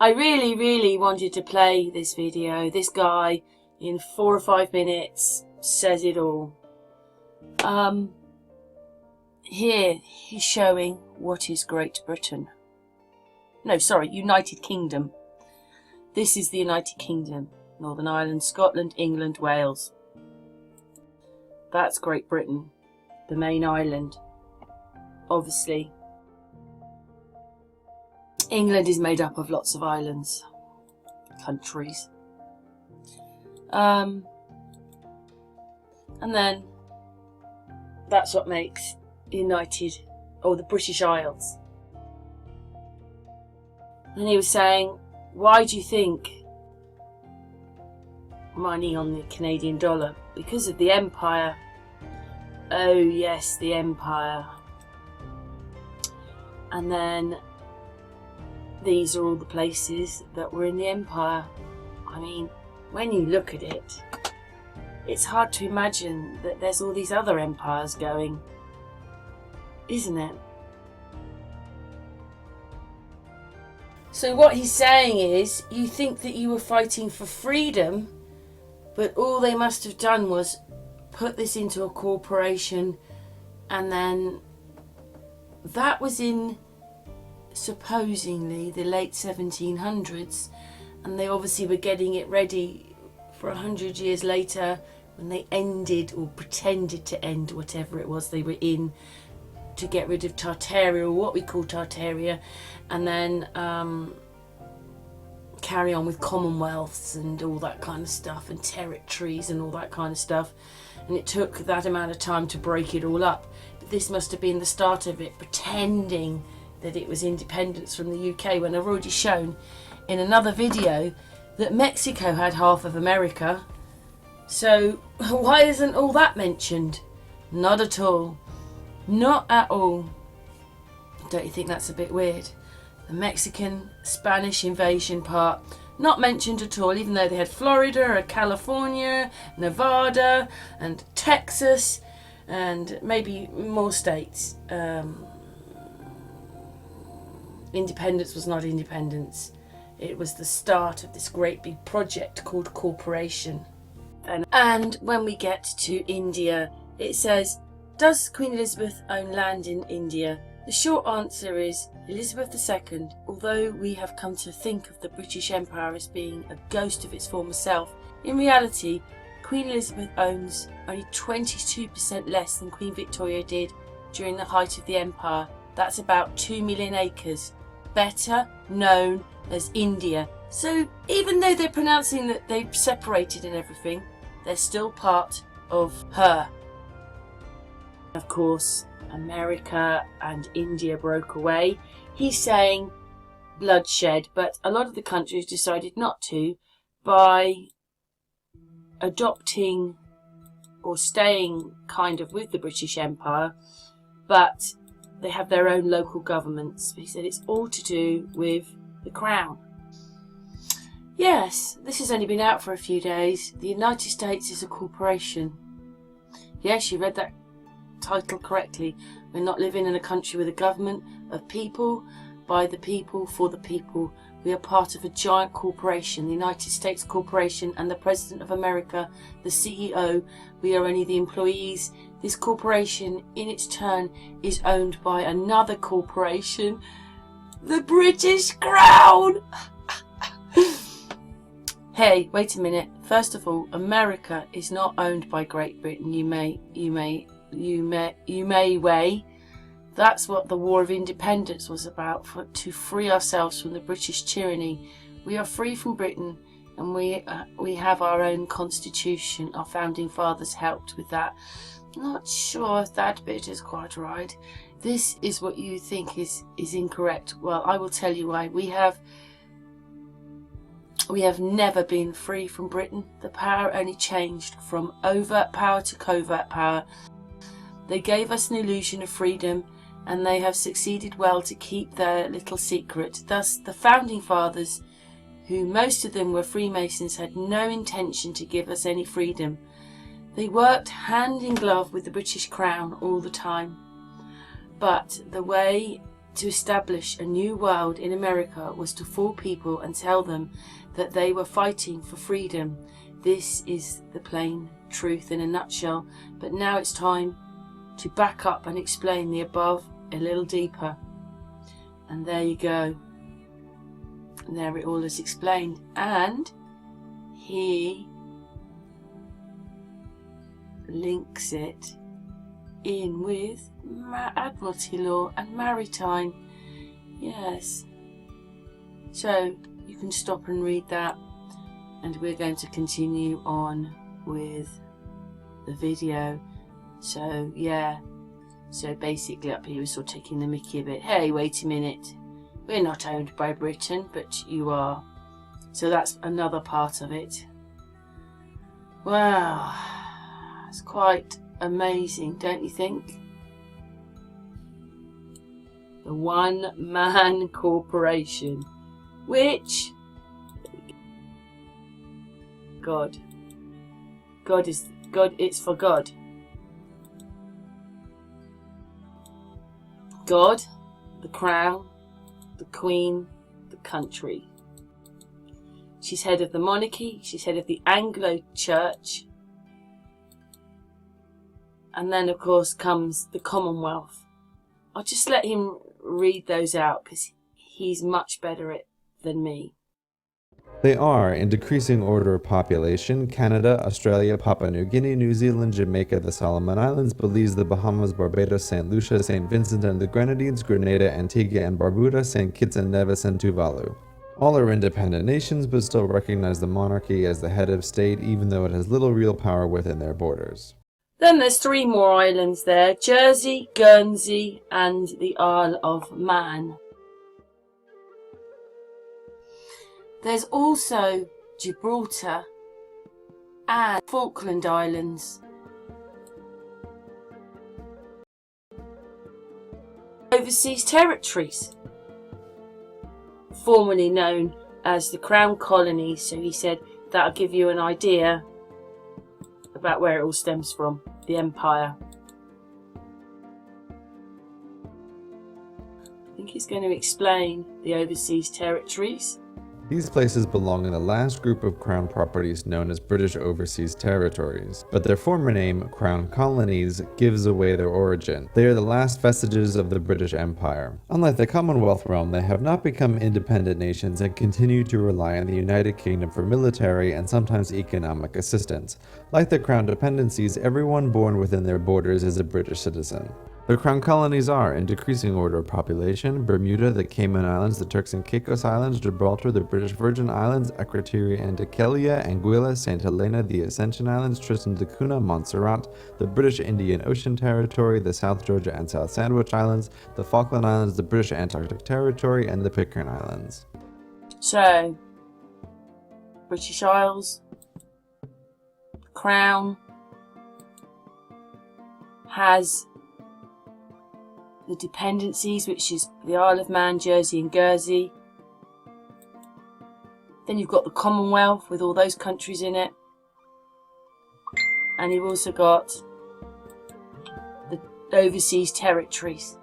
I really wanted to play this video. This guy, in 4 or 5 minutes, says it all. Here he's showing what is Great Britain. No, sorry, United Kingdom. This is the United Kingdom. Northern Ireland, Scotland, England, Wales. That's Great Britain, the main island. Obviously, England is made up of lots of islands, countries. And then that's what makes United, or the British Isles. And he was saying, why do you think money on the Canadian dollar? Because of the empire. Oh yes, the empire. And then these are all the places that were in the empire. I mean, when you look at it, it's hard to imagine that there's all these other empires going, isn't it? So what he's saying is, you think that you were fighting for freedom, but all they must have done was put this into a corporation, and then that was in supposedly the late 1700s, and they obviously were getting it ready for 100 years later when they ended, or pretended to end, whatever it was they were in, to get rid of Tartaria, or what we call Tartaria, and then carry on with Commonwealths and all that kind of stuff, and territories and all that kind of stuff. And it took that amount of time to break it all up. But this must have been the start of it, pretending that it was independence from the UK, when I've already shown in another video that Mexico had half of America. So why isn't all that mentioned? Not at all. Not at all. Don't you think that's a bit weird? The Mexican-Spanish invasion part, not mentioned at all, even though they had Florida, California, Nevada, and Texas, and maybe more states. Independence was not independence. It was the start of this great big project called corporation. And when we get to India, it says, does Queen Elizabeth own land in India? The short answer is Elizabeth II, although we have come to think of the British Empire as being a ghost of its former self, in reality, Queen Elizabeth owns only 22% less than Queen Victoria did during the height of the empire. That's about 2 million acres, better known as India. So even though they're pronouncing that they've separated and everything, they're still part of her. Of course, America and India broke away. He's saying bloodshed, but a lot of the countries decided not to by adopting or staying kind of with the British Empire, but they have their own local governments. He said it's all to do with the Crown. Yes, this has only been out for a few days. The United States is a corporation. Yes, you read that title correctly. We're not living in a country with a government of people, by the people, for the people. We are part of a giant corporation, the United States Corporation, and the President of America, the CEO. We are only the employees. This corporation, in its turn, is owned by another corporation, the British Crown. Hey, wait a minute. First of all, America is not owned by Great Britain. You may weigh. That's what the War of Independence was about, to free ourselves from the British tyranny. We are free from Britain, and we have our own constitution. Our founding fathers helped with that. Not sure if that bit is quite right. This is what you think is incorrect. Well, I will tell you why. We have never been free from Britain. The power only changed from overt power to covert power. They gave us an illusion of freedom, and they have succeeded well to keep their little secret. Thus, the founding fathers, who most of them were Freemasons, had no intention to give us any freedom. They worked hand in glove with the British Crown all the time. But the way to establish a new world in America was to fool people and tell them that they were fighting for freedom. This is the plain truth in a nutshell, but now it's time to back up and explain the above a little deeper. And there you go. And there it all is explained. And he links it in with Admiralty law and maritime. Yes. So you can stop and read that, and we're going to continue on with the video. So yeah, so basically up here we're sort of taking the mickey a bit. Hey, wait a minute, we're not owned by Britain, but you are. So that's another part of it. Wow, it's quite amazing, don't you think? The one-man corporation, which God is God. It's for God. God, the Crown, the Queen, the country. She's head of the monarchy. She's head of the Anglo Church. And then, of course, comes the Commonwealth. I'll just let him read those out because he's much better at it than me. They are, in decreasing order of population, Canada, Australia, Papua New Guinea, New Zealand, Jamaica, the Solomon Islands, Belize, the Bahamas, Barbados, St. Lucia, St. Vincent and the Grenadines, Grenada, Antigua and Barbuda, St. Kitts and Nevis, and Tuvalu. All are independent nations, but still recognize the monarchy as the head of state, even though it has little real power within their borders. Then there's 3 more islands there: Jersey, Guernsey, and the Isle of Man. There's also Gibraltar and Falkland Islands. Overseas territories, formerly known as the Crown Colonies. So he said that'll give you an idea about where it all stems from, the empire. I think he's going to explain the overseas territories. These places belong in the last group of Crown properties known as British Overseas Territories, but their former name, Crown Colonies, gives away their origin. They are the last vestiges of the British Empire. Unlike the Commonwealth Realm, they have not become independent nations and continue to rely on the United Kingdom for military and sometimes economic assistance. Like the Crown dependencies, everyone born within their borders is a British citizen. The Crown Colonies are, in decreasing order of population, Bermuda, the Cayman Islands, the Turks and Caicos Islands, Gibraltar, the British Virgin Islands, Akrotiri and Dikelia, Anguilla, St. Helena, the Ascension Islands, Tristan da Cunha, Montserrat, the British Indian Ocean Territory, the South Georgia and South Sandwich Islands, the Falkland Islands, the British Antarctic Territory, and the Pitcairn Islands. So, British Isles, Crown has the dependencies, which is the Isle of Man, Jersey and Guernsey. Then you've got the Commonwealth with all those countries in it. And you've also got the overseas territories.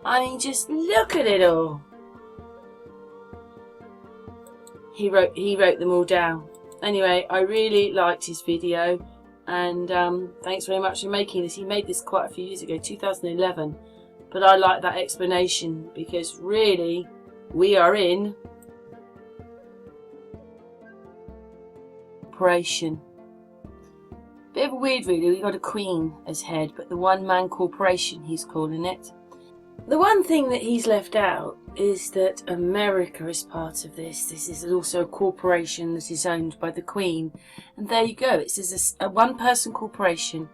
I mean, just look at it all. He wrote them all down. Anyway, I really liked his video, and thanks very much for making this. He made this quite a few years ago, 2011. But I like that explanation because really we are in corporation. Bit of a weird really, we got a queen as head, but the one-man corporation he's calling it. The one thing that he's left out is that America is part of this. This is also a corporation that is owned by the Queen. And there you go, it says a one-person corporation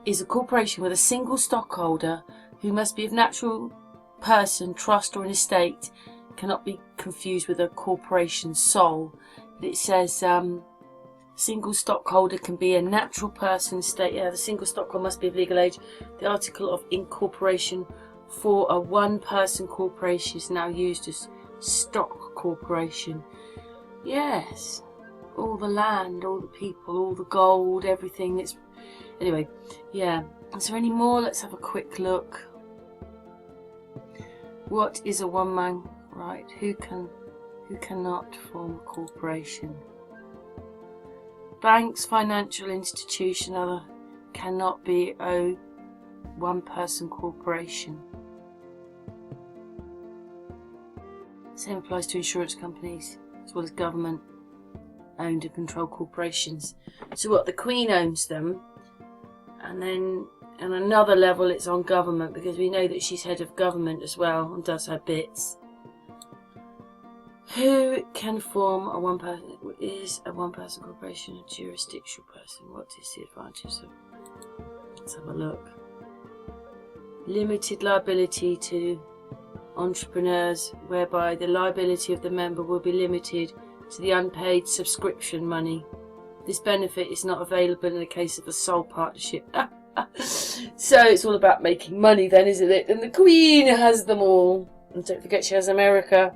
is a corporation with a single stockholder who must be of natural person, trust or an estate, cannot be confused with a corporation sole. But it says single stockholder can be a natural person, estate. Yeah, the single stockholder must be of legal age. The article of incorporation for a one-person corporation is now used as stock corporation. Yes, all the land, all the people, all the gold, everything. It's anyway. Yeah. Is there any more? Let's have a quick look. What is a one-man, right? Who cannot form a corporation? Banks, financial institution, other cannot be a one-person corporation. Same applies to insurance companies as well as government owned and controlled corporations. So what, the Queen owns them, and then on another level it's on government, because we know that she's head of government as well and does her bits. Who can form a one-person? Is a one-person corporation a jurisdictional person? What is the advantage of? Let's have a look. Limited liability to entrepreneurs, whereby the liability of the member will be limited to the unpaid subscription money. This benefit is not available in the case of a sole partnership. So it's all about making money then, isn't it? And the Queen has them all. And don't forget she has America.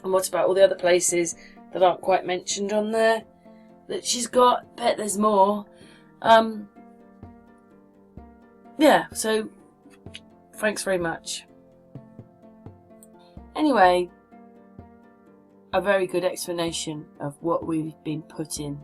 And what about all the other places that aren't quite mentioned on there that she's got? Bet there's more. Yeah, so thanks very much. Anyway, a very good explanation of what we've been put in